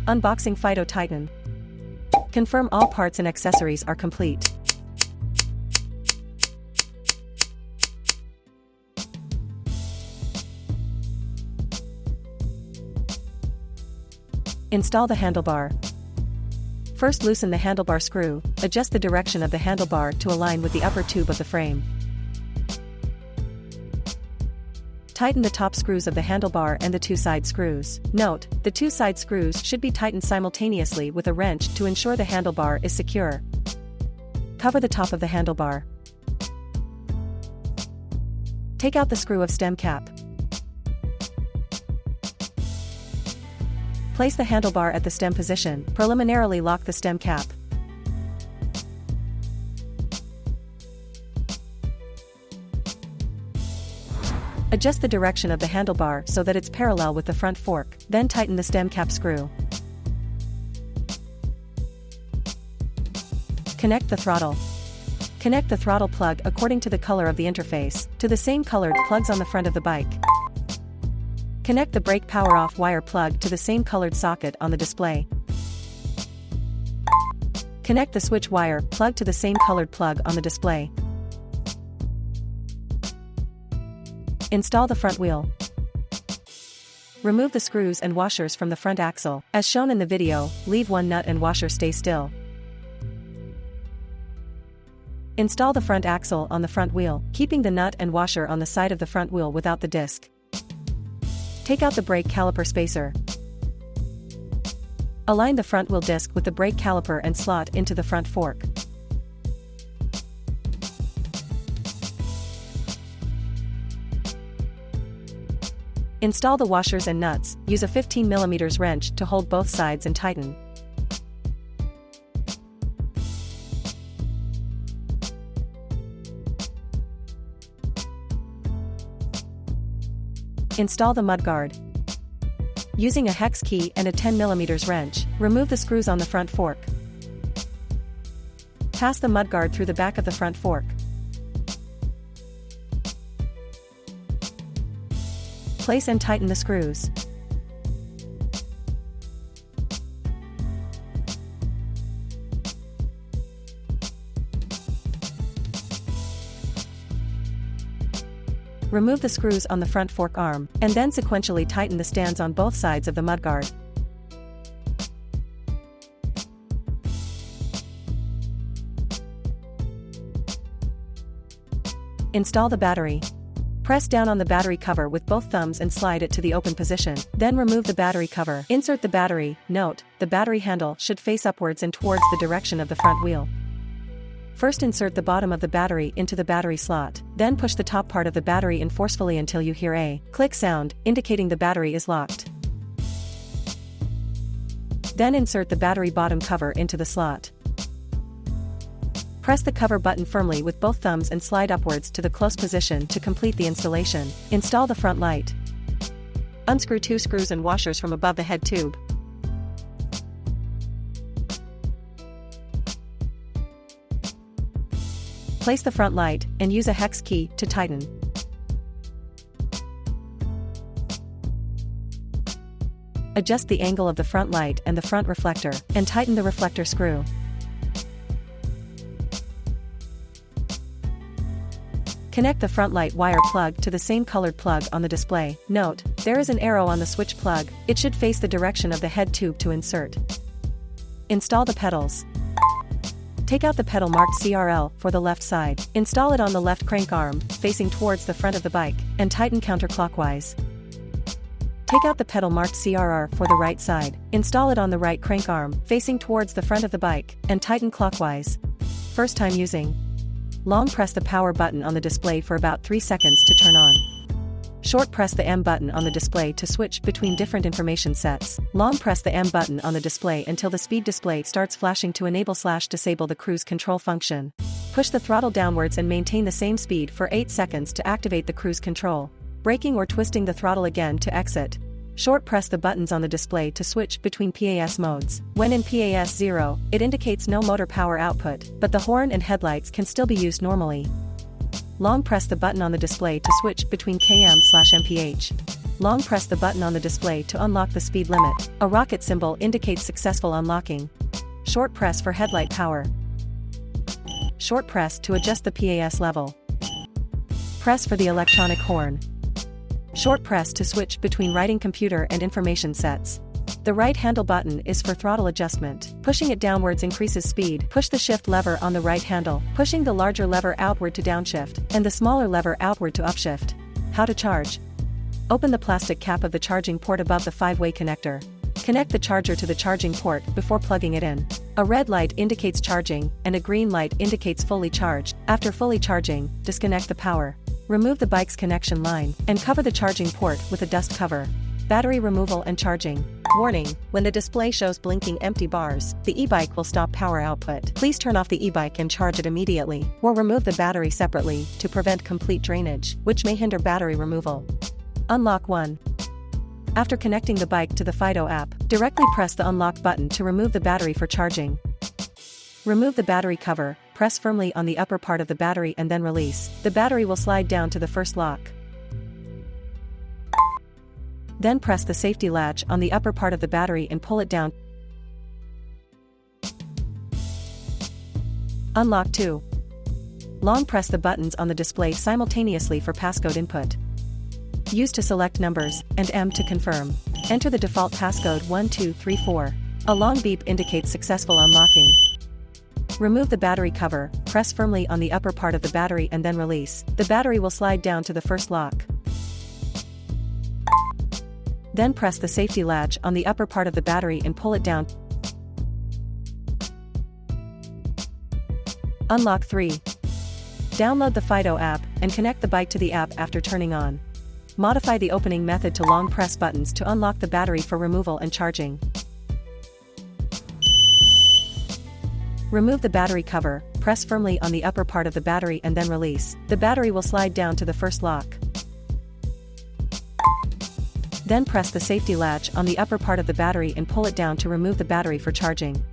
Unboxing Fiido Titan. Confirm all parts and accessories are complete. Install the handlebar. First, loosen the handlebar screw. Adjust the direction of the handlebar to align with the upper tube of the frame. Tighten the top screws of the handlebar and the two side screws. Note, the two side screws should be tightened simultaneously with a wrench to ensure the handlebar is secure. Cover the top of the handlebar. Take out the screw of stem cap. Place the handlebar at the stem position. Preliminarily lock the stem cap. Adjust the direction of the handlebar so that it's parallel with the front fork, then tighten the stem cap screw. Connect the throttle. Connect the throttle plug according to the color of the interface, to the same colored plugs on the front of the bike. Connect the brake power-off wire plug to the same colored socket on the display. Connect the switch wire plug to the same colored plug on the display. Install the front wheel. Remove the screws and washers from the front axle. As shown in the video, leave one nut and washer stay still. Install the front axle on the front wheel, keeping the nut and washer on the side of the front wheel without the disc. Take out the brake caliper spacer. Align the front wheel disc with the brake caliper and slot into the front fork. Install the washers and nuts. Use a 15mm wrench to hold both sides and tighten. Install the mudguard. Using a hex key and a 10mm wrench, remove the screws on the front fork. Pass the mudguard through the back of the front fork. Place and tighten the screws. Remove the screws on the front fork arm, and then sequentially tighten the stands on both sides of the mudguard. Install the battery. Press down on the battery cover with both thumbs and slide it to the open position, then remove the battery cover. Insert the battery. Note, the battery handle should face upwards and towards the direction of the front wheel. First, insert the bottom of the battery into the battery slot, then push the top part of the battery in forcefully until you hear a click sound, indicating the battery is locked. Then insert the battery bottom cover into the slot. Press the cover button firmly with both thumbs and slide upwards to the close position to complete the installation. Install the front light. Unscrew two screws and washers from above the head tube. Place the front light, and use a hex key to tighten. Adjust the angle of the front light and the front reflector, and tighten the reflector screw. Connect the front light wire plug to the same colored plug on the display. Note, there is an arrow on the switch plug. It should face the direction of the head tube to insert. Install the pedals. Take out the pedal marked CRL for the left side. Install it on the left crank arm, facing towards the front of the bike, and tighten counterclockwise. Take out the pedal marked CRR for the right side. Install it on the right crank arm, facing towards the front of the bike, and tighten clockwise. First time using. Long press the power button on the display for about 3 seconds to turn on. Short press the M button on the display to switch between different information sets. Long press the M button on the display until the speed display starts flashing to enable/disable the cruise control function. Push the throttle downwards and maintain the same speed for 8 seconds to activate the cruise control. Braking or twisting the throttle again to exit. Short press the buttons on the display to switch between PAS modes. When in PAS 0, it indicates no motor power output, but the horn and headlights can still be used normally. Long press the button on the display to switch between km/mph. Long press the button on the display to unlock the speed limit. A rocket symbol indicates successful unlocking. Short press for headlight power. Short press to adjust the PAS level. Press for the electronic horn. Short press to switch between writing computer and information sets. The right handle button is for throttle adjustment. Pushing it downwards increases speed. Push the shift lever on the right handle, pushing the larger lever outward to downshift, and the smaller lever outward to upshift. How to charge. Open the plastic cap of the charging port above the 5-way connector. Connect the charger to the charging port before plugging it in. A red light indicates charging, and a green light indicates fully charged. After fully charging, disconnect the power. Remove the bike's connection line, and cover the charging port with a dust cover. Battery removal and charging. Warning: when the display shows blinking empty bars, the e-bike will stop power output. Please turn off the e-bike and charge it immediately, or remove the battery separately to prevent complete drainage, which may hinder battery removal. Unlock 1. After connecting the bike to the Fiido app, directly press the unlock button to remove the battery for charging. Remove the battery cover, press firmly on the upper part of the battery and then release. The battery will slide down to the first lock. Then press the safety latch on the upper part of the battery and pull it down. Unlock 2. Long press the buttons on the display simultaneously for passcode input. Use to select numbers, and M to confirm. Enter the default passcode 1234. A long beep indicates successful unlocking. Remove the battery cover, press firmly on the upper part of the battery and then release. The battery will slide down to the first lock. Then press the safety latch on the upper part of the battery and pull it down. Unlock 3. Download the Fiido app and connect the bike to the app after turning on. Modify the opening method to long press buttons to unlock the battery for removal and charging. Remove the battery cover, press firmly on the upper part of the battery and then release. The battery will slide down to the first lock. Then press the safety latch on the upper part of the battery and pull it down to remove the battery for charging.